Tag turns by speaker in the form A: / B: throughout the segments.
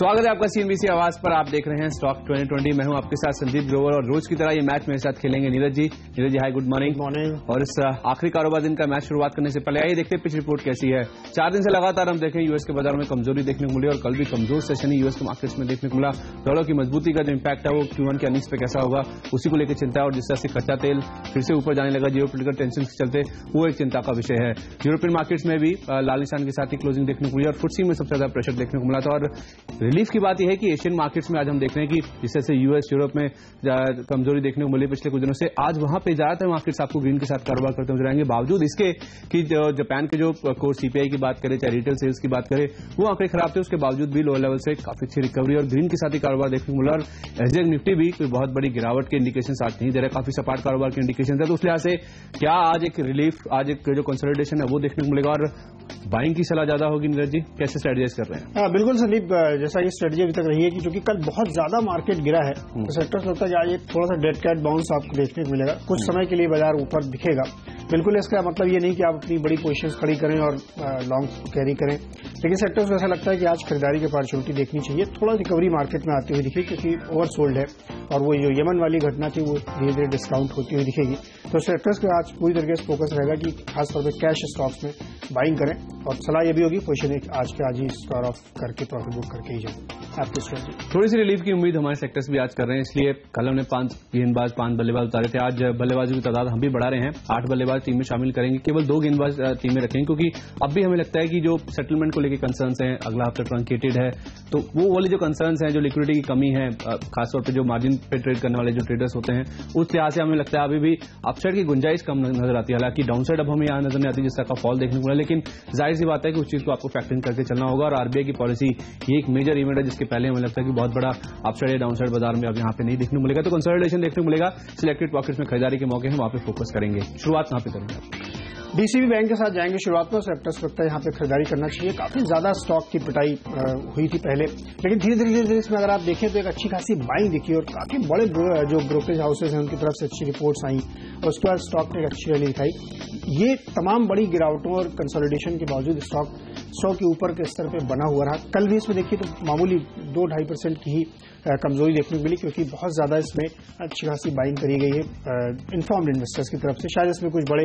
A: स्वागत है आपका सीएनबीसी आवाज पर। आप देख रहे हैं स्टॉक 2020। मैं हूं आपके साथ संदीप ग्रोवर और रोज की तरह ये मैच मेरे साथ खेलेंगे Neeraj ji. Hi good morning. और इस आखिरी कारोबार दिन का मैच शुरुआत करने से पहले आइए देखते हैं पिच रिपोर्ट कैसी है। 4 दिन से लगातार हम देखें यूएस के बाजार में कमजोरी देखने को मिली और कल भी कमजोर सेशन ही यूएस के मार्केट्स में देखने को मिला। डॉलर की मजबूती का जो इम्पैक्ट है वो Q1 के अर्निंग्स पे कैसा होगा उसी को लेकर चिंता है और जिस तरह से कच्चा तेल फिर से ऊपर जाने लगा जियोपॉलिटिकल टेंशन के चलते वो एक चिंता का विषय है। यूरोपियन मार्केट्स में भी लाल निशान के साथ ही क्लोजिंग देखने को मिली और फुटसी में सबसे ज्यादा प्रेशर देखने को मिला था। और रिलीफ की बात यह है कि एशियन मार्केट्स में आज हम देख रहे हैं कि जिस तरह से यूएस यूरोप में कमजोरी देखने को मिली पिछले कुछ दिनों से, आज वहां पे ज्यादातर मार्केट्स आपको ग्रीन के साथ कारोबार करते नजर आएंगे। बावजूद इसके कि जापान के जो कोर सीपीआई की बात करें चाहे रिटेल सेल्स की बात करें वो आंकड़े खराब थे, उसके बावजूद भी लोअर लेवल से काफी अच्छी रिकवरी और ग्रीन के साथ ही कारोबार देखने को मिला। और एसजेएक्स निफ्टी भी कोई बहुत बड़ी गिरावट के इंडिकेशन आज नहीं दे रहा, काफी सपाट कारोबार के इंडिकेशन है। तो उस लिहाज से क्या आज एक रिलीफ, आज एक जो कंसोलिडेशन है वो देखने को मिलेगा और बाइंग की सलाह ज्यादा होगी? नीरज जी कैसे स्ट्रेटेजाइज कर रहे हैं?
B: बिल्कुल संदीप, जैसा ये स्ट्रेटेजी अभी तक रही है कि क्योंकि कल बहुत ज्यादा मार्केट गिरा है तो सेक्टर्स लगता है कि आज एक थोड़ा सा डेड कैट बाउंस आपको देखने को मिलेगा। कुछ समय के लिए बाजार ऊपर दिखेगा। बिल्कुल इसका मतलब ये नहीं कि आप अपनी बड़ी पोजीशंस खड़ी करें और लॉन्ग कैरी करें, लेकिन सेक्टर्स को ऐसा लगता है कि आज खरीदारी की अपॉर्चुनिटी देखनी चाहिए। थोड़ा रिकवरी मार्केट में आती हुई दिखेगी क्योंकि ओवरसोल्ड है और वो जो यमन वाली घटना थी वो धीरे धीरे डिस्काउंट होती हुई दिखेगी। तो सेक्टर्स को आज पूरी तरीके से फोकस रहेगा कि खासतौर पर कैश स्टॉक्स में बाइंग करें और सलाह ये भी होगी पोजीशन आज के आज ही स्टोर ऑफ करके प्रॉफिट बुक करके ही जाए। आपकी स्ट्रेटजी
A: थोड़ी सी रिलीफ की उम्मीद हमारे सेक्टर्स भी आज कर रहे हैं, इसलिए कल हमने 5 गेंदबाज 5 बल्लेबाज उतारे थे। आज बल्लेबाजों की तादाद हम भी बढ़ा रहे हैं, 8 बल्लेबाज टीम में शामिल करेंगे, केवल 2 गेंदबाज टीम में रखेंगे क्योंकि अब भी हमें लगता है कि जो सेटलमेंट को लेकर कंसर्न्स हैं, अगला हफ्ता ट्रंकेटेड है तो वो वाले जो कंसर्न्स हैं, जो लिक्विडिटी की कमी है, खासतौर पर जो मार्जिन पे ट्रेड करने वाले जो ट्रेडर्स होते हैं, उस लिहाज से हमें लगता है अभी भी अपसाइड की गुंजाइश कम नजर आती है। हालांकि डाउनसाइड अब हमें यहाँ नजर नहीं आती जिस तरह का फॉल देखने को मिला, लेकिन जाहिर सी बात है कि उस चीज को आपको फैक्टरिंग करके चलना होगा। और आरबीआई की पॉलिसी ये एक मेजर इवेंट है जिसके पहले हमें लगता है कि बहुत बड़ा अपसाइड या डाउनसाइड बाजार में अब यहाँ पे नहीं देखने को मिलेगा। तो कंसोलिडेशन देखने को मिलेगा, सिलेक्टेड पॉकेट्स में खरीदारी के मौके हैं, वहां पे फोकस करेंगे। शुरुआत कहां पे करेंगे?
B: डीसीबी बैंक के साथ जाएंगे शुरुआत में। सेक्टर्स लगता है यहाँ पे खरीदारी करना चाहिए। काफी ज्यादा स्टॉक की पिटाई हुई थी पहले, लेकिन धीरे धीरे इसमें अगर आप देखें तो एक अच्छी खासी बाइंग दिखी और काफी बड़े जो ब्रोकरेज हाउसेज हैं उनकी तरफ से अच्छी रिपोर्ट्स आई और उसके बाद स्टॉक ने एक अच्छी रैली दिखाई। ये तमाम बड़ी गिरावटों और कंसोलिडेशन के बावजूद स्टॉक 100 के ऊपर के स्तर पे बना हुआ रहा। कल भी इसमें देखिए तो मामूली 2-2.5% की ही कमजोरी देखने को मिली क्योंकि बहुत ज्यादा इसमें अच्छी खासी बाइंग करी गई है इन्फॉर्म्ड इन्वेस्टर्स की तरफ से। शायद इसमें कुछ बड़े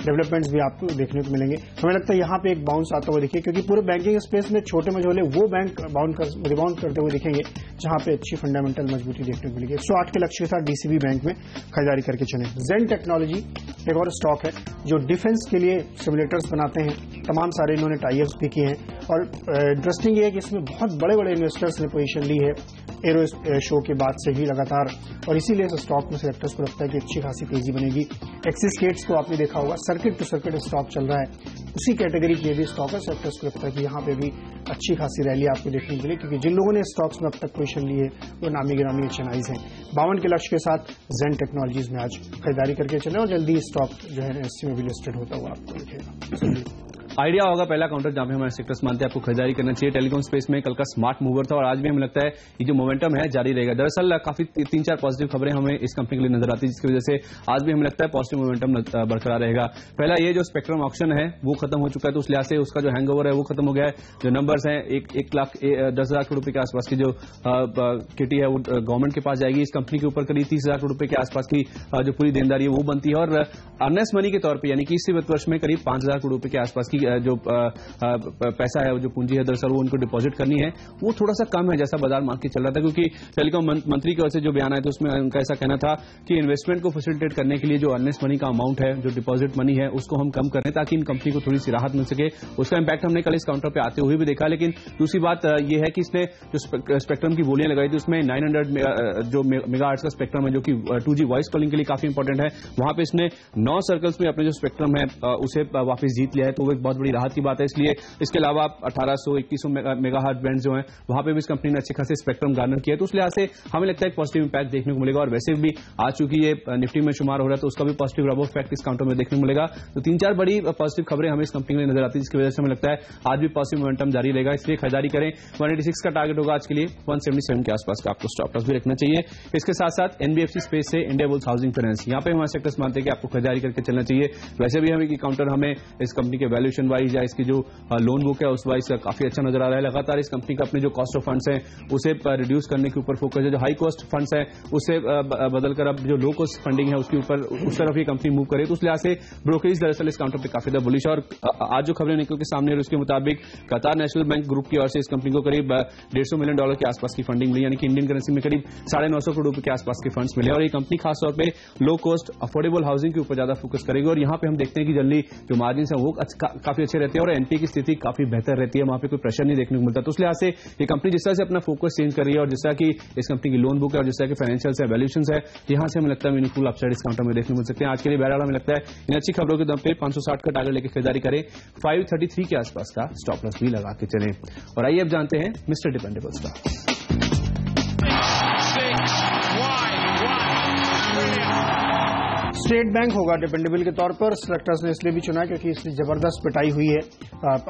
B: डेवलपमेंट्स भी आपको देखने को मिलेंगे। हमें लगता है यहाँ पे एक बाउंस आता हुआ देखिए क्योंकि पूरे बैंकिंग स्पेस में छोटे मझोले वो बैंक रिबाउंड करते हुए दिखेंगे जहां पे अच्छी फंडामेंटल मजबूती देखने को मिलेगी। 108 के लक्ष्य के साथ डीसीबी बैंक में खरीदारी करके चले। जेन टेक्नोलॉजी एक और स्टॉक है जो डिफेंस के लिए सिमुलेटर्स बनाते हैं, तमाम सारे इन्होंने टाई-अप्स भी किए हैं और इंटरेस्टिंग ये है कि इसमें बहुत बड़े बड़े इन्वेस्टर्स ने पोजीशन ली है एरो शो के बाद से ही लगातार, और इसीलिए इस स्टॉक में सेक्टर्स को लगता है कि अच्छी खासी तेजी बनेगी। एक्सिस गेट्स को आपने देखा होगा, सर्किट टू सर्किट स्टॉक चल रहा है, उसी कैटेगरी के भी स्टॉक है। सेक्टर्स को लगता है कि यहाँ पे भी अच्छी खासी रैली आपको देखने को मिली क्योंकि जिन लोगों ने स्टॉक्स में अब तक पोजीशन ली है वो नामी गिरामी एचएनआईज हैं। 52 के लक्ष्य के साथ जेन टेक्नोलॉजीज में आज खरीदारी करके चले और जल्दी स्टॉक जो है एनएससी में भी लिस्टेड होता हुआ आपको दिखेगा।
A: आइडिया होगा पहला काउंटर जहां पे हमारे सेक्टर्स मानते हैं आपको खरीदारी करना चाहिए। टेलीकॉम स्पेस में कल का स्मार्ट मूवर था और आज भी हमें लगता है ये जो मोमेंटम है जारी रहेगा। दरअसल काफी 3-4 पॉजिटिव खबरें हमें इस कंपनी के लिए नजर आती है जिसकी वजह से आज भी हमें लगता है पॉजिटिव मोमेंटम बरकरार रहेगा। पहला ये जो स्पेक्ट्रम ऑक्शन है वो खत्म हो चुका है तो उस लिहाज से उसका जो हैंगओवर है वो खत्म हो गया है। जो नंबर्स हैं 1,10,00,000 करोड़ रुपए के आसपास की जो किटी है वो गवर्नमेंट के पास जाएगी। इस कंपनी के ऊपर करीब 30,000 करोड़ रुपए के आसपास की जो पूरी देनदारी है वो बनती है और अर्नेस्ट मनी के तौर पर यानी कि इसी वित्त वर्ष में करीब 5,000 करोड़ रुपए के आसपास की जो पैसा है, जो पूंजी है दरअसल वो उनको डिपॉजिट करनी है, वो थोड़ा सा कम है जैसा बाजार मांग के चल रहा था। क्योंकि टेलीकॉम मंत्री की ओर से जो बयान आया था उसमें उनका ऐसा कहना था कि इन्वेस्टमेंट को फैसिलिटेट करने के लिए जो अर्नेस्ट मनी का अमाउंट है, जो डिपॉजिट मनी है, उसको हम कम करें ताकि इन कंपनी को थोड़ी सी राहत मिल सके। उसका इंपैक्ट हमने कल इस काउंटर पे आते हुए भी देखा। लेकिन दूसरी बात यह है कि इसने जो स्पेक्ट्रम की बोलियां लगाई थी उसमें 900 जो मेगाहर्ट्ज का स्पेक्ट्रम है जो कि 2G वॉइस कॉलिंग के लिए काफी इंपॉर्टेंट है, वहां पे इसने 9 सर्कल्स में अपने जो स्पेक्ट्रम है उसे वापस जीत लिया है। तो वो एक बहुत बड़ी राहत की बात है। इसलिए इसके अलावा 1800-2100 मेगाहर्ट्ज बैंड जो हैं वहां पे भी इस कंपनी ने अच्छे खासे स्पेक्ट्रम गार्नर किया है। तो उस लिहाज से हमें लगता है एक पॉजिटिव इंपैक्ट देखने को मिलेगा और वैसे भी आज चूंकि ये निफ्टी में शुमार हो रहा है तो उसका भी पॉजिटिव रबो इफेक्ट इस काउंटर में देखने को मिलेगा। तो 3-4 बड़ी पॉजिटिव खबरें हमें इस कंपनी में नजर आती है जिसकी वजह से हमें लगता है आज भी पॉजिटिव मोमेंटम जारी रहेगा। इसलिए खरीदारी करें। 186 का टारगेट होगा आज के लिए, 177 के आसपास का आपको स्टॉप लॉस भी रखना चाहिए। इसके साथ साथ एनबीएफसी स्पेस से इंडियाबुल्स हाउसिंग फाइनेंस, यहाँ पे हमारे सेक्टर्स मानते हैं कि आपको खरीदारी करके चलना चाहिए। वैसे भी हमें काउंटर हमें इस कंपनी के वैल्यूएशन वैल्यूएशन वाइज या इसकी जो लोन बुक है उस वाइज काफी अच्छा नजर आ रहा है। लगातार इस कंपनी का अपने जो कॉस्ट ऑफ फंड्स हैं उसे रिड्यूस करने के ऊपर फोकस है। जो हाई कॉस्ट फंड्स है उससे बदलकर अब जो लो कॉस्ट फंडिंग है उसके ऊपर उस तरफ ये कंपनी मूव करे, तो उस लिहाज से ब्रोकरेज दरअसल इस काउंटर पर काफी ज्यादा बुलिश है। और आज जो खबरें निकल के सामने उसके मुताबिक कतार नेशनल बैंक ग्रुप की ओर से इस कंपनी को करीब $150 मिलियन के आसपास की फंडिंग मिली, यानी कि इंडियन करेंसी में करीब 950 करोड़ रुपए के आसपास के फंड्स मिले। और ये कंपनी खासतौर पे लो कॉस्ट अफोर्डेबल हाउसिंग के ऊपर ज्यादा फोकस करेगी और यहाँ पे हम देखते हैं कि जल्दी जो मार्जिन है वो काफी अच्छे रहते हैं और एनपीए की स्थिति काफी बेहतर रहती है, वहां पे कोई प्रेशर नहीं देखने को मिलता। तो उस लिहाज से ये कंपनी जिस तरह से अपना फोकस चेंज कर रही है और जिस तरह की इस कंपनी की लोन बुक है और जिस तरह के फाइनेंशियल है, वैल्यूएशन है, यहाँ से हमें लगता है मीनिंगफुल अपसाइड इस काउंटर में देखने को मिल सकते हैं। आज के लिए बहरहाल हमें लगता है इन अच्छी खबरों के दम पे 560 का टारगेट लेकर खरीदारी करें, 533 के आसपास का स्टॉप लॉस भी लगा के चलें। और आइए अब जानते हैं mister dependable stocks.
B: State bank होगा डिपेंडेबल के तौर पर। सेलेक्टर्स ने इसलिए भी चुना क्योंकि इसलिए जबरदस्त पिटाई हुई है।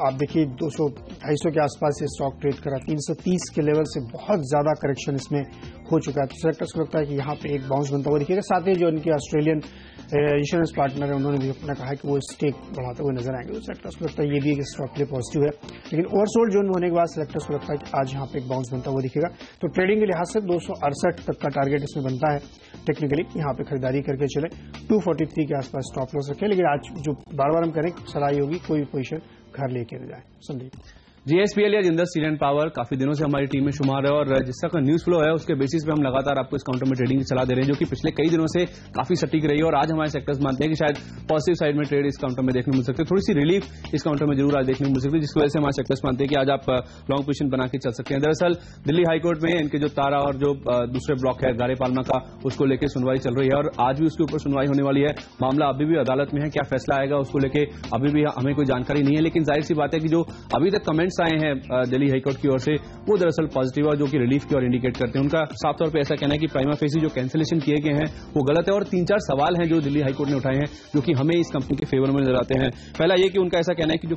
B: आप देखिए 200-250 के आसपास ये स्टॉक ट्रेड करा, 330 के लेवल से बहुत ज्यादा करेक्शन इसमें हो चुका है। तो सेलेक्टर्स को लगता है कि यहाँ पे एक बाउंस बनता हुआ दिखेगा। साथ ही जो इनके ऑस्ट्रेलियन इंश्योरेंस पार्टनर है उन्होंने भी अपना कहा है कि वो स्टेक बढ़ाते हुए नजर आएंगे। तो सेलेक्टर्स को लगता है ये भी एक स्टॉक के लिए पॉजिटिव है। लेकिन ओवरसोल्ड जोन होने के बाद सेलेक्टर्स को लगता है कि आज यहाँ पे एक बाउंस बनता हुआ दिखेगा। तो ट्रेडिंग के लिहाज से 268 तक का टारगेट इसमें बनता है। टेक्निकली यहाँ पे खरीदारी करके चले, 243 के आसपास स्टॉप लॉस रखें। लेकिन आज जो बार बार हम करें सलाह होगी कोई भी पोजीशन घर लेके न जाए। संदीप
A: जीएसपीएल या जिंदल स्टील एंड पावर काफी दिनों से हमारी टीम में शुमार है और जिस तरह का न्यूज फ्लो है उसके बेसिस पे हम लगातार आपको इस काउंटर में ट्रेडिंग की सलाह दे रहे हैं, जो कि पिछले कई दिनों से काफी सटीक रही है। और आज हमारे सेक्टर्स मानते हैं कि शायद पॉजिटिव साइड में ट्रेड इस काउंटर में देखने मिल सकते हैं। थोड़ी सी रिलीफ इस काउंटर में जरूर आज देखने मिल सकती है, जिसकी वजह से हमारे सेक्टर्स मानते हैं कि आज आप लॉन्ग पोजीशन बना के चल सकते हैं। दरअसल दिल्ली हाईकोर्ट में इनके जो तारा और जो दूसरे ब्लॉक है गारे पालमा का, उसको लेकर सुनवाई चल रही है और आज भी उसके ऊपर सुनवाई होने वाली है। मामला अभी भी अदालत में है, क्या फैसला आएगा उसको लेकर अभी भी हमें कोई जानकारी नहीं है। लेकिन जाहिर सी बात है कि जो अभी तक कमेंट्स आए हैं दिल्ली हाईकोर्ट की ओर से वो दरअसल पॉजिटिव है, जो कि रिलीफ की ओर इंडिकेट करते हैं। उनका साफ तौर पे ऐसा कहना है कि प्राइमा फेसी जो कैंसिलेशन किए गए हैं वो गलत है और 3-4 सवाल हैं जो दिल्ली हाईकोर्ट ने उठाए हैं जो कि हमें इस कंपनी के फेवर में नजर आते हैं। पहला ये कि उनका ऐसा कहना है कि जो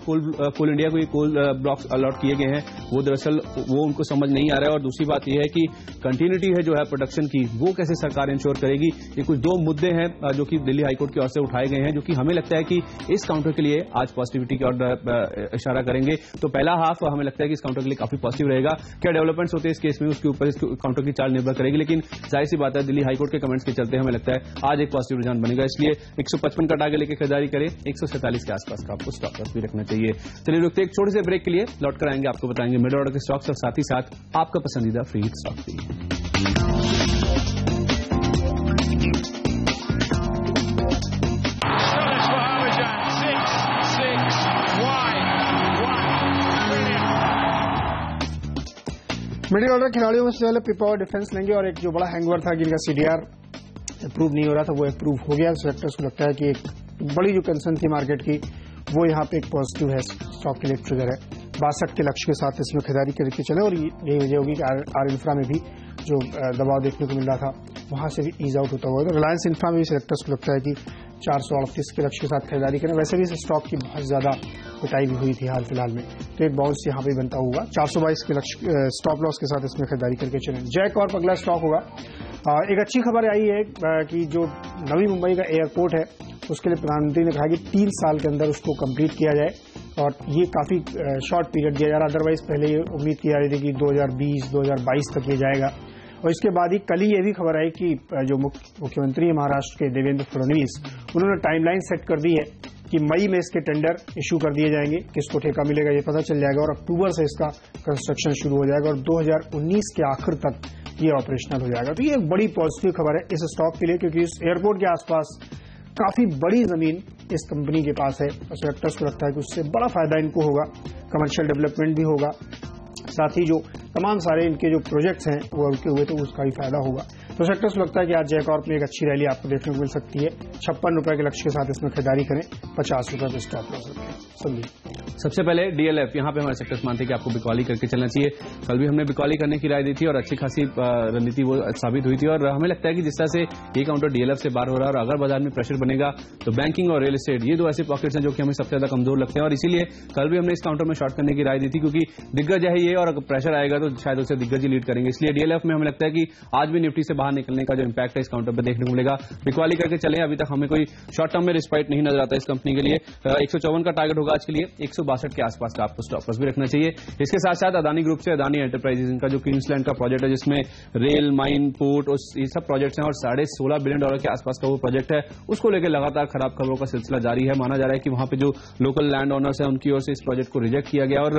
A: कोल इंडिया को ये कोल ब्लॉक्स अलॉट किए गए हैं वो दरअसल वो उनको समझ नहीं आ रहा है। और दूसरी बात यह है कि कंटिन्यूटी है जो है प्रोडक्शन की वो कैसे सरकार इंश्योर करेगी। ये कुछ दो मुद्दे हैं जो कि दिल्ली हाईकोर्ट की ओर से उठाए गए हैं, जो कि हमें लगता है कि इस काउंटर के लिए आज पॉजिटिविटी की ओर इशारा करेंगे। तो पहला हाफ हमें लगता है कि इस काउंटर के लिए काफी पॉजिटिव रहेगा। क्या डेवलपमेंट्स होते हैं इस केस में उसके ऊपर इस काउंटर की चाल निर्भर करेगी। लेकिन जाहिर सी बात है दिल्ली हाईकोर्ट के कमेंट्स के चलते हमें लगता है आज एक पॉजिटिव रुझान बनेगा। इसलिए 155 का टारगेट लेकर खरीदारी करें, 147 के आसपास का आपको स्टॉप लॉस भी रखना चाहिए। चलिए रुकते एक छोटे से ब्रेक के लिए, लौट कर आएंगे आपको बताएंगे मिड ऑर्डर के स्टॉक्स और साथ ही साथ आपका पसंदीदा फ्री हिट स्टॉक भी।
B: मिडिल ऑर्डर खिलाड़ियों में से पहले पिपावर डिफेंस लेंगे और एक जो बड़ा हैंगओवर था जिनका सीडीआर अप्रूव नहीं हो रहा था वो अप्रूव हो गया। सेक्टर्स को लगता है कि एक बड़ी जो कंसर्न थी मार्केट की वो यहाँ पे एक पॉजिटिव है, स्टॉक के लिए ट्रिगर है। 62 के लक्ष्य के साथ इसमें खरीदारी करके चले और यही वजह होगी कि आर इंफ्रा में भी जो दबाव देखने को मिल रहा था वहां से भी ईज आउट होता हुआ। तो रिलायंस इंफ्रा में भी सेक्टर्स को लगता है कि 438 के लक्ष्य के साथ खरीदारी करें। वैसे भी इस स्टॉक की बहुत ज्यादा पिटाई भी हुई थी हाल फिलहाल में, तो एक बाउंस यहाँ पे बनता होगा। 422 के लक्ष्य स्टॉप लॉस के साथ इसमें खरीदारी करके चलें। जैक और अगला स्टॉक होगा। एक अच्छी खबर आई है कि जो नवी मुंबई का एयरपोर्ट है उसके लिए प्रधानमंत्री ने कहा कि 3 साल के अंदर उसको कंप्लीट किया जाए और ये काफी शॉर्ट पीरियड दिया जा रहा। अदरवाइज पहले ये उम्मीद की जा रही थी कि 2020-2022 तक ये जाएगा। और इसके बाद ही कल ही ये भी खबर आई कि जो मुख्यमंत्री है महाराष्ट्र के देवेंद्र फडणवीस उन्होंने टाइमलाइन सेट कर दी है कि मई में इसके टेंडर इश्यू कर दिए जाएंगे, किसको ठेका मिलेगा ये पता चल जाएगा और अक्टूबर से इसका कंस्ट्रक्शन शुरू हो जाएगा और 2019 के आखिर तक ये ऑपरेशनल हो जाएगा। तो ये एक बड़ी पॉजिटिव खबर है इस स्टॉक के लिए, क्योंकि इस एयरपोर्ट के आसपास काफी बड़ी जमीन इस कंपनी के पास है और सेक्टर्स को लगता है कि उससे बड़ा फायदा इनको होगा, कमर्शियल डेवलपमेंट भी होगा, साथ ही जो तमाम सारे इनके जो प्रोजेक्ट्स हैं वो रुके हुए तो उसका भी फायदा होगा। तो सेक्टर्स को लगता है कि आज जयकॉर्प में एक अच्छी रैली आपको देखने को मिल सकती है। 56 रुपए के लक्ष्य के साथ इसमें खरीदारी करें, 50 रुपए पे स्टॉप लॉस रखें। संदीप
A: सबसे पहले डीएलएफ, यहाँ पे हमारे सेक्टर्स मानते हैं कि आपको बिकवाली करके चलना चाहिए। कल भी हमने बिकवाली करने की राय दी थी और अच्छी खासी रणनीति वो साबित हुई थी और हमें लगता है कि जिस तरह से ये काउंटर डीएलएफ से बाहर हो रहा है और अगर बाजार में प्रेशर बनेगा तो बैंकिंग और रियल एस्टेट ये दो ऐसे पॉकेट्स हैं जो कि हमें सबसे ज्यादा कमजोर लगते हैं और इसीलिए कल भी हमने इस काउंटर में शॉर्ट करने की राय दी थी, क्योंकि दिग्गज है ये और अगर प्रेशर आएगा तो शायद उसे दिग्गज ही लीड करेंगे। इसलिए डीएलएफ में हमें लगता है कि आज भी निफ्टी से बाहर निकलने का जो इंपैक्ट है इस काउंटर पर देखने को मिलेगा। बिकवाली करके चले, अभी तक हमें कोई शॉर्ट टर्म में रिस्पाइट नहीं नजर आता इस कंपनी के लिए। 154 का टारगेट होगा आज के लिए, 162 के आसपास का आपको स्टॉप लॉस भी रखना चाहिए। इसके साथ साथ अदानी ग्रुप से अदानी एंटरप्राइजेज, इनका जो क्वींसलैंड का प्रोजेक्ट है जिसमें रेल, माइन, पोर्ट और ये सब प्रोजेक्ट्स हैं और $16.5 बिलियन के आसपास का वो प्रोजेक्ट है, उसको लेकर लगातार खराब खबरों का सिलसिला जारी है। माना जा रहा है कि वहां पे जो लोकल लैंड ओनर्स हैं उनकी ओर से इस प्रोजेक्ट को रिजेक्ट किया गया और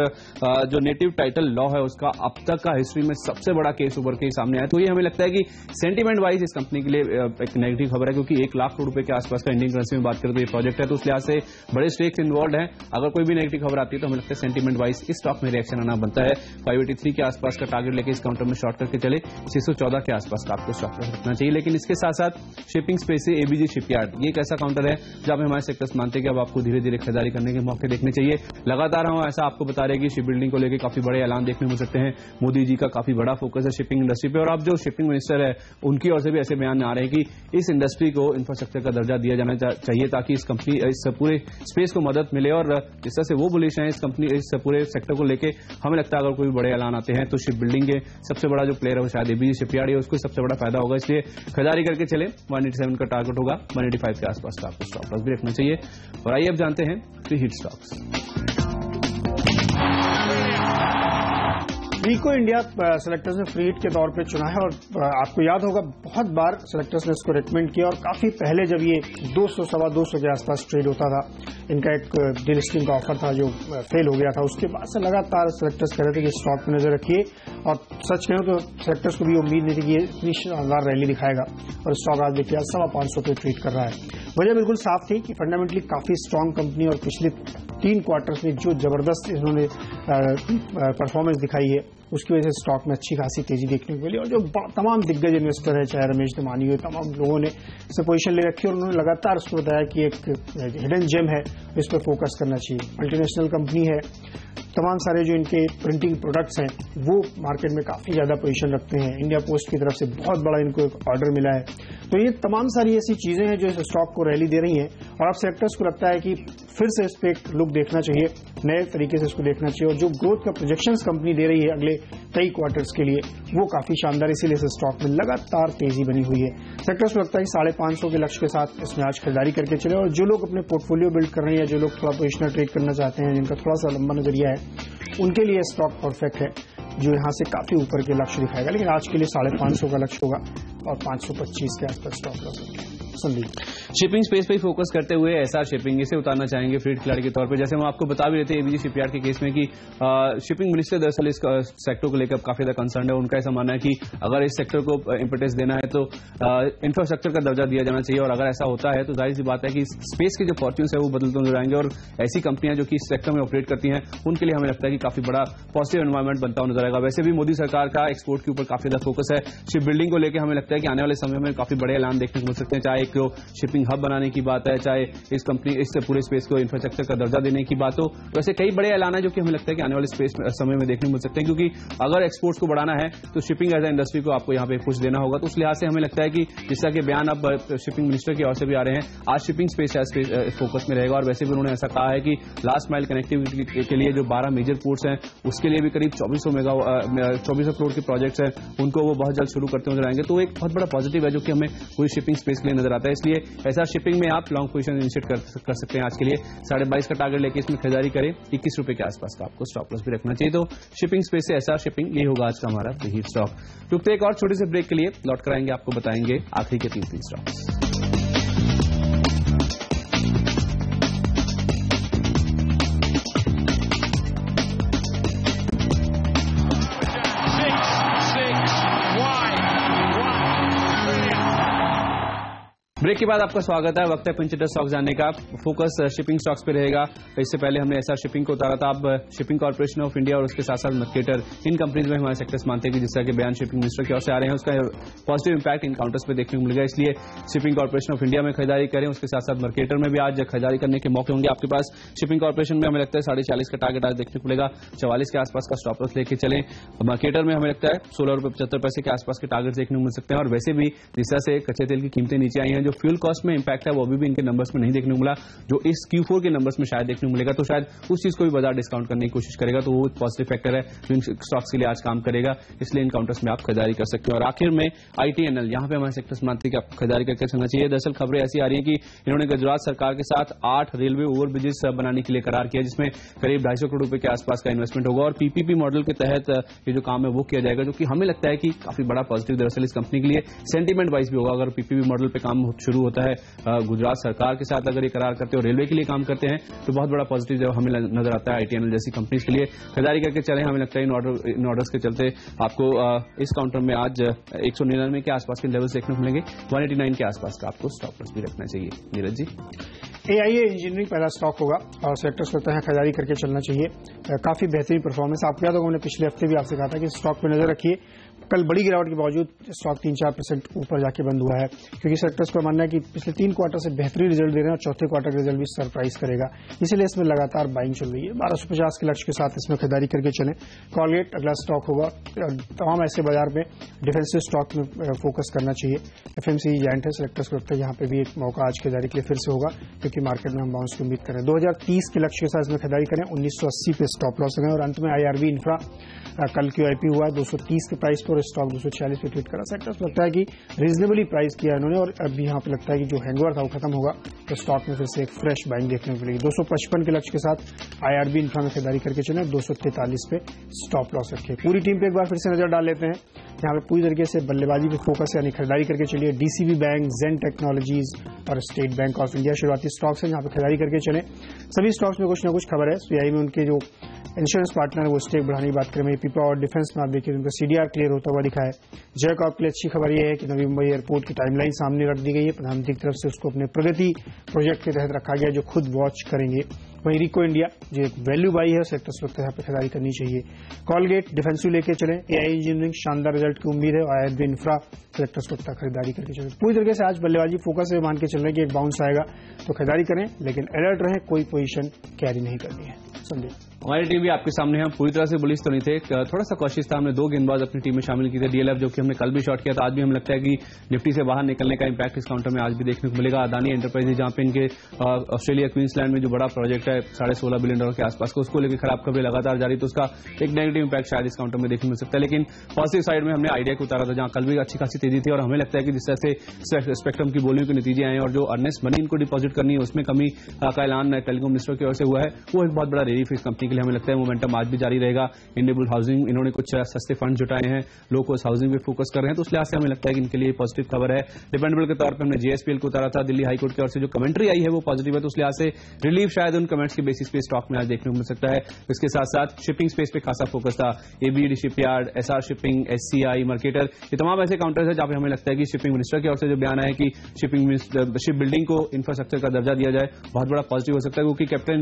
A: जो नेटिव टाइटल लॉ है उसका अब तक का हिस्ट्री में सबसे बड़ा केस उभर के सामने आया। तो ये हमें लगता है कि सेंटीमेंट वाइज इस कंपनी के लिए एक नेगेटिव खबर है, क्योंकि 1 लाख करोड़ रुपए के आसपास का इंडियन करेंसी में बात करें तो ये प्रोजेक्ट है, तो उस लिहाज से बड़े स्टेक्स इन्वॉल्व है। अगर कोई भी नेगेटिव खबर आती है तो हमें लगता है सेंटीमेंट वाइज इस स्टॉक में रिएक्शन आना बनता है। 583 के आसपास का टारगेट लेके इस काउंटर में शॉर्ट करके चले, 614 के आसपास का आपको स्टॉप लॉस रखना चाहिए। लेकिन इसके साथ साथ शिपिंग स्पेस से एबीजी शिपयार्ड, ये एक ऐसा काउंटर है जहां पे हमारे सेक्टर्स मानते हैं कि अब आपको धीरे धीरे खरीदारी करने के मौके देखने चाहिए। लगातार हम ऐसा आपको बता रहे हैं कि शिप बिल्डिंग को लेकर काफी बड़े ऐलान देखने मिल सकते हैं। मोदी जी का काफी बड़ा फोकस है शिपिंग इंडस्ट्री पे और अब जो शिपिंग मिनिस्टर है उनकी ओर से भी ऐसे बयान आ रहे हैं कि इस इंडस्ट्री को इंफ्रास्ट्रक्चर का दर्जा दिया जाना चाहिए ताकि इस कंपनी इस पूरे स्पेस को मदद मिले। और जिस तरह से वो बुलिश है इस कंपनी इस पूरे सेक्टर को लेके, हमें लगता है अगर कोई बड़े ऐलान आते हैं तो शिप बिल्डिंग के सबसे बड़ा जो प्लेयर है वो शायद एबीजी शिपयार्ड है, उसको सबसे बड़ा फायदा होगा। इसलिए खरीदारी करके चले, 187 का टारगेट होगा, 185 के आसपास का आपको स्टॉप लॉस भी रखना चाहिए। और आइए अब जानते हैं फ्री हिट स्टॉक्स।
B: वीको इंडिया सेलेक्टर्स ने फ्री हिट के तौर पे चुना है और आपको याद होगा बहुत बार सेलेक्टर्स ने इसको रिकमेंड किया और काफी पहले जब ये 200 सवा 200 के आसपास ट्रेड होता था, इनका एक डीलिस्टिंग का ऑफर था जो फेल हो गया था, उसके बाद से लगातार सेलेक्टर्स कह रहे थे कि स्टॉक पर नजर रखिए। और सच कहें तो सेलेक्टर्स को भी उम्मीद नहीं थी कि ये इतनी शानदार रैली दिखाएगा और स्टॉक आज देखिए 550 पे ट्रेड कर रहा है। वजह बिल्कुल साफ थी कि फंडामेंटली काफी स्ट्रांग कंपनी और पिछले 3 क्वार्टर्स में जो जबरदस्त इन्होंने परफॉर्मेंस दिखाई है उसकी वजह से स्टॉक में अच्छी खासी तेजी देखने को मिली। और जो तमाम दिग्गज इन्वेस्टर है, चाहे रमेश धमानी हो, तमाम लोगों ने इससे पोजीशन ले रखी और उन्होंने लगातार उसको बताया कि एक हिडन जेम है, इस पर फोकस करना चाहिए। मल्टीनेशनल कंपनी है, तमाम सारे जो इनके प्रिंटिंग प्रोडक्ट्स हैं वो मार्केट में काफी ज्यादा पोजीशन रखते हैं। इंडिया पोस्ट की तरफ से बहुत बड़ा इनको एक ऑर्डर मिला है। तो ये तमाम सारी ऐसी चीजें हैं जो इस स्टॉक को रैली दे रही हैं और अब सेक्टर्स को लगता है कि फिर से इस पे एक लुक देखना चाहिए, नए तरीके से इसको देखना चाहिए। और जो ग्रोथ का प्रोजेक्शंस कंपनी दे रही है अगले कई क्वार्टर्स के लिए वो काफी शानदार, इसीलिए इस स्टॉक में लगातार तेजी बनी हुई है। सेक्टर्स को लगता है कि 550 के लक्ष्य के साथ इसमें आज खरीदारी करके चले और जो लोग अपने पोर्टफोलियो बिल्ड कर रहे हैं या जो लोग थोड़ा पोजिशनल ट्रेड करना चाहते हैं, जिनका थोड़ा सा लंबा नजरिया है, उनके लिए स्टॉक परफेक्ट है जो यहां से काफी ऊपर के लक्ष्य दिखाएगा। लेकिन आज के लिए 550 का लक्ष्य होगा और 525 के आसपास स्टॉप लॉस होगा। संदीप,
A: शिपिंग स्पेस पे फोकस करते हुए एसआर शिपिंग इसे उतारना चाहेंगे फ्री हिट खिलाड़ी के तौर पे। जैसे हम आपको बता भी रहे थे एबीजी शिपयार्ड के केस में कि शिपिंग मिनिस्टर दरअसल इस सेक्टर को लेकर काफी ज्यादा कंसर्न है। उनका ऐसा मानना है कि अगर इस सेक्टर को इंपॉर्टेंस देना है तो इंफ्रास्ट्रक्चर का दर्जा दिया जाना चाहिए और अगर ऐसा होता है तो जाहिर सी बात है कि स्पेस के जो फॉर्च्यून्स है वो बदलते नजर आएंगे और ऐसी कंपनियां जो कि इस सेक्टर में ऑपरेट करती हैं उनके लिए हमें लगता है कि काफी बड़ा पॉजिटिव एनवायरमेंट बनता हुआ नजर आएगा। वैसे भी मोदी सरकार का एक्सपोर्ट के ऊपर काफी ज्यादा फोकस है। शिप बिल्डिंग को लेकर हमें लगता है कि आने वाले समय में काफी बड़े ऐलान देखने को मिल सकते हैं, चाहे एक शिपिंग हब बनाने की बात है, चाहे इस कंपनी इस पूरे स्पेस को इंफ्रास्ट्रक्चर का दर्जा देने की बात हो। वैसे कई बड़े ऐलान है जो कि हमें लगता है कि आने वाले स्पेस समय में देखने को मिल सकते हैं, क्योंकि अगर एक्सपोर्ट्स को बढ़ाना है तो शिपिंग एज ए इंडस्ट्री को आपको यहाँ पे पुश देना होगा। तो उस लिहाज से हमें लगता है कि जिस तरह के बयान अब शिपिंग मिनिस्टर की ओर से भी आ रहे हैं, आज शिपिंग स्पेस फोकस में रहेगा। और वैसे भी उन्होंने ऐसा कहा है कि लास्ट माइल कनेक्टिविटी के लिए जो 12 मेजर पोर्ट्स हैं उसके लिए भी करीब 2400 करोड़ के प्रोजेक्ट्स हैं, उनको वो बहुत जल्द शुरू करते नजर आएंगे। तो एक बहुत बड़ा पॉजिटिव है जो कि हमें पूरी शिपिंग स्पेस के लिए नजर आता है। इसलिए ऐसा शिपिंग में आप लॉन्ग पोजीशन इनिशिएट कर सकते हैं। आज के लिए 22.5 का टारगेट लेके इसमें खरीदारी करें, 21 रुपए के आसपास का आपको स्टॉप लॉस भी रखना चाहिए। तो शिपिंग स्पेस से ऐसा शिपिंग ये होगा आज का हमारा फ्री हिट स्टॉक। रुकते एक और छोटे से ब्रेक के लिए, लौट कर आएंगे, आपको बताएंगे आखिरी के 3 स्टॉक्स। ब्रेक के बाद आपका स्वागत है। वक्त है पिंच हिटर स्टॉक जानने का। फोकस शिपिंग स्टॉक्स पे रहेगा। इससे पहले हमने ऐसा शिपिंग को उतारा था, अब शिपिंग कॉर्पोरेशन ऑफ इंडिया और उसके साथ साथ मर्केटर, इन कंपनीज में हमारे सेक्टर्स मानते हैं कि जिस तरह के बयान शिपिंग मिनिस्टर की ओर से आ रहे हैं उसका पॉजिटिव इंपैक्ट इन काउंटर्स पे देखने को मिलेगा। इसलिए शिपिंग कॉर्पोरेशन ऑफ इंडिया में खरीदारी करें, उसके साथ साथ मर्केटर में भी आज खरीदारी करने के मौके होंगे आपके पास। शिपिंग कॉर्पोरेशन में हमें लगता है 40.5 का टारगेट आज देखने को मिलेगा, 44 के आसपास का स्टॉप लॉस लेके चलें। मर्केटर में हमें लगता है 16.75 रुपए के आसपास के टारगेट देखने को मिल सकते हैं। और वैसे भी जिस तरह से कच्चे तेल की कीमतें नीचे आई हैं, जो फ्यूल कॉस्ट में इंपैक्ट है वो अभी भी इनके नंबर्स में नहीं देखने को मिला, जो इस Q4 के नंबर्स में शायद देखने को मिलेगा। तो शायद उस चीज को भी बाजार डिस्काउंट करने की कोशिश करेगा, तो वो पॉजिटिव फैक्टर है जो इन स्टॉक्स के लिए आज काम करेगा, इसलिए इन काउंटर्स में आप खरीदारी कर सकते हैं। और आखिर में ITNL, यहाँ पे हमारे सेक्टर्स मानते हैं कि आपको खरीदारी करके चलना चाहिए। दरअसल खबरें ऐसी आ रही है कि इन्होंने गुजरात सरकार के साथ 8 रेलवे ओवरब्रिजेस बनाने के लिए करार किया, जिसमें करीब 250 करोड़ रुपए के आसपास का इन्वेस्टमेंट होगा और PPP मॉडल के तहत ये जो काम है वो किया जाएगा, जो कि हमें लगता है कि काफी बड़ा पॉजिटिव दरअसल इस कंपनी के लिए सेंटीमेंट वाइज भी होगा। अगर PPP मॉडल पे काम शुरू होता है गुजरात सरकार के साथ, अगर ये करार करते हैं और रेलवे के लिए काम करते हैं, तो बहुत बड़ा पॉजिटिव जब हमें नजर आता है ITNL जैसी कंपनीज के लिए। खरीदारी करके चले, हमें लगता है इन ऑर्डर्स के चलते आपको इस काउंटर में आज 199 के आसपास के लेवल्स देखने को मिलेंगे। 189 के आसपास का आपको स्टॉप लॉस भी रखना चाहिए। नीरज जी,
B: AIA इंजीनियरिंग पहला स्टॉक होगा और सेक्टर्स करते हैं खरीदारी करके चलना चाहिए। काफी बेहतरीन परफॉर्मेंस, आपको याद होगा मैंने पिछले हफ्ते भी आपसे कहा था कि स्टॉक पर नजर रखिए। कल बड़ी गिरावट के बावजूद स्टॉक 3-4% ऊपर जाके बंद हुआ है, क्योंकि सेक्टर्स का मानना है कि पिछले 3 क्वार्टर से बेहतरीन रिजल्ट दे रहे हैं और चौथे क्वार्टर का रिजल्ट भी सरप्राइज करेगा, इसीलिए इसमें लगातार बाइंग चल रही है। 1250 के लक्ष्य के साथ इसमें खरीदारी करके चलें। कॉलगेट अगला स्टॉक होगा। तमाम ऐसे बाजार में डिफेंसिव स्टॉक में फोकस करना चाहिए। FMCG जायंट है, सेक्टर्स को लगता है यहाँ पे भी एक मौका आज खरीदारी के लिए फिर से होगा, क्योंकि मार्केट में हम बाउंस की उम्मीद करें। 2030 के लक्ष्य के साथ इसमें खरीदारी करें। 1980 पे स्टॉप लॉस लगाएं। और अंत में IRB इंफ्रा, कल QIP हुआ 230 के प्राइस पर, स्टॉक 246 पे ट्रेड करा। सेक्टर्स लगता है कि रीजनेबली प्राइस किया इन्होंने और अभी यहाँ पे लगता है कि जो हैंगओवर था वो खत्म होगा, तो स्टॉक में फिर से एक फ्रेश बाइंग देखने को मिलेगी। 255 के लक्ष्य के साथ IRB इंफ्रा में खरीदारी करके चले। 243 पे स्टॉप लॉस रखे। पूरी टीम पे एक बार फिर से नजर डाल लेते हैं। यहाँ पे पूरी तरीके से बल्लेबाजी पे फोकस है, यानी खरीदारी करके चलिए। DCB बैंक, जेन टेक्नोलॉजीज और स्टेट बैंक ऑफ इंडिया शुरुआती स्टॉक्स हैं, यहाँ पे खरीदारी करके चले। सभी स्टॉक्स में कुछ ना कुछ खबर है। SBI में उनके जो इंश्योरेंस पार्टनर है वो स्टेक बढ़ाने की बात करें। पीपा और डिफेंस में आप देखिए उनका CDR क्लियर होता हुआ दिखा है। जय कॉर्प के लिए अच्छी खबर यह है कि नवी मुंबई एयरपोर्ट की टाइमलाइन सामने रख दी गई है। प्रधानमंत्री की तरफ से उसको अपने प्रगति प्रोजेक्ट के तहत रखा गया, जो खुद वॉच करेंगे। वहीं रिको इंडिया जो एक वैल्यू बाई है, सेक्टर्स वक्त यहाँ पे खरीदारी करनी चाहिए। कॉलगेट डिफेंसिव लेके चले। AI इंजीनियरिंग शानदार रिजल्ट की उम्मीद है और IRB इंफ्रा सेक्टर्स वक्त खरीदारी करके चले। पूरी तरीके से आज बल्लेबाजी फोकस है, मान के चल रहे हैं कि एक बाउंस आएगा तो खरीदारी करें, लेकिन अलर्ट रहें, कोई पोजीशन कैरी नहीं करनी है। संदीप,
A: हमारी टीम भी आपके सामने है। हम पूरी तरह से बुलिश तो नहीं थे, थोड़ा सा कोशिश था। हमने 2 गेंदबाज अपनी टीम में शामिल किए थे। DLF जो कि हमने कल भी शॉर्ट किया था, आज भी हमें लगता है कि निफ्टी से बाहर निकलने का इंपैक्ट इस काउंटर में आज भी देखने को मिलेगा। अदानी एंटरप्राइजेज, जहां पे इनके ऑस्ट्रेलिया क्वींसलैंड में जो बड़ा प्रोजेक्ट है $16.5 बिलियन के आसपास का, उसको लेकर खराब खबरें लगातार जारी, तो उसका एक नेगेटिव इंपैक्ट शायद इस काउंटर में देखने मिल सकता है। लेकिन पॉजिटिव साइड में हमने आइडिया को उतारा था, जहां कल भी अच्छी खासी तेजी थी। और हमें लगता है कि जिस तरह से स्पेक्ट्रम की बोलियों के नतीजे आए और जो अर्नेस्ट मनी इनको डिपॉजिट करनी है उसमें कमी का ऐलान टेलीकॉम मिनिस्टर की ओर से हुआ है, वो एक बहुत बड़ा रिलीफ इस कंपनी के लिए। हमें लगता है मोमेंटम आज भी जारी रहेगा। इंडेबल हाउसिंग, इन्होंने कुछ सस्ते फंड जुटाए हैं, लो कॉस्ट हाउसिंग पे फोकस कर रहे हैं, तो उस लिहाज से हमें लगता है कि इनके लिए पॉजिटिव खबर है। डिपेंडेबल के तौर पर हमने JSPL को उतारा था। दिल्ली हाईकोर्ट की ओर से जो कमेंट्री आई है वो पॉजिटिव है, तो उस लिहाज से रिलीफ शायद उन कमेंट्स के बेसिस पे स्टॉक में आज देखने को मिल सकता है। इसके साथ साथ शिपिंग स्पेस पे खासा फोकस था। ABD shipyard, SR shipping, SCI, marketer, ये तमाम ऐसे काउंटर्स है जहां पे हमें लगता है कि शिपिंग मिनिस्टर की ओर से जो बयान है कि शिप बिल्डिंग को इंफ्रास्ट्रक्चर का दर्जा दिया जाए, बहुत बड़ा पॉजिटिव हो सकता है, क्योंकि कैपिटल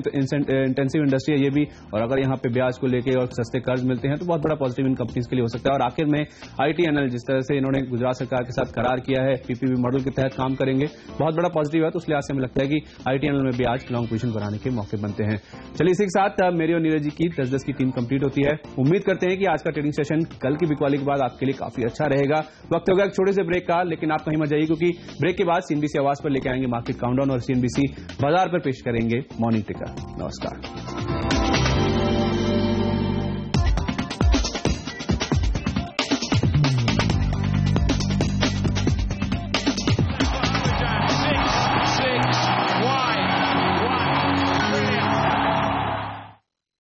A: इंटेंसिव इंडस्ट्री है ये भी, और अगर यहाँ पे ब्याज को लेके और सस्ते कर्ज मिलते हैं तो बहुत बड़ा पॉजिटिव इन कंपनीज के लिए हो सकता है। और आखिर में ITNL, जिस तरह से इन्होंने गुजरात सरकार के साथ करार किया है, PPP मॉडल के तहत काम करेंगे, बहुत बड़ा पॉजिटिव है, तो उस लिहाज से हमें लगता है कि ITNL में भी आज लॉन्ग पोजीशन बनाने के मौके बनते हैं। चलिए, इसी के साथ मेरी और नीरज जी की 10-10 की टीम कंप्लीट होती है। उम्मीद करते हैं कि आज का ट्रेडिंग सेशन कल की बिकवाली के बाद आपके लिए काफी अच्छा रहेगा। वक्त होगा एक छोटे से ब्रेक का, लेकिन आप कहीं मत जाइए, क्योंकि ब्रेक के बाद CNBC आवाज पर लेके आएंगे मार्केट काउंटडाउन और CNBC बाजार पर पेश करेंगे मॉर्निंग टिकर। नमस्कार।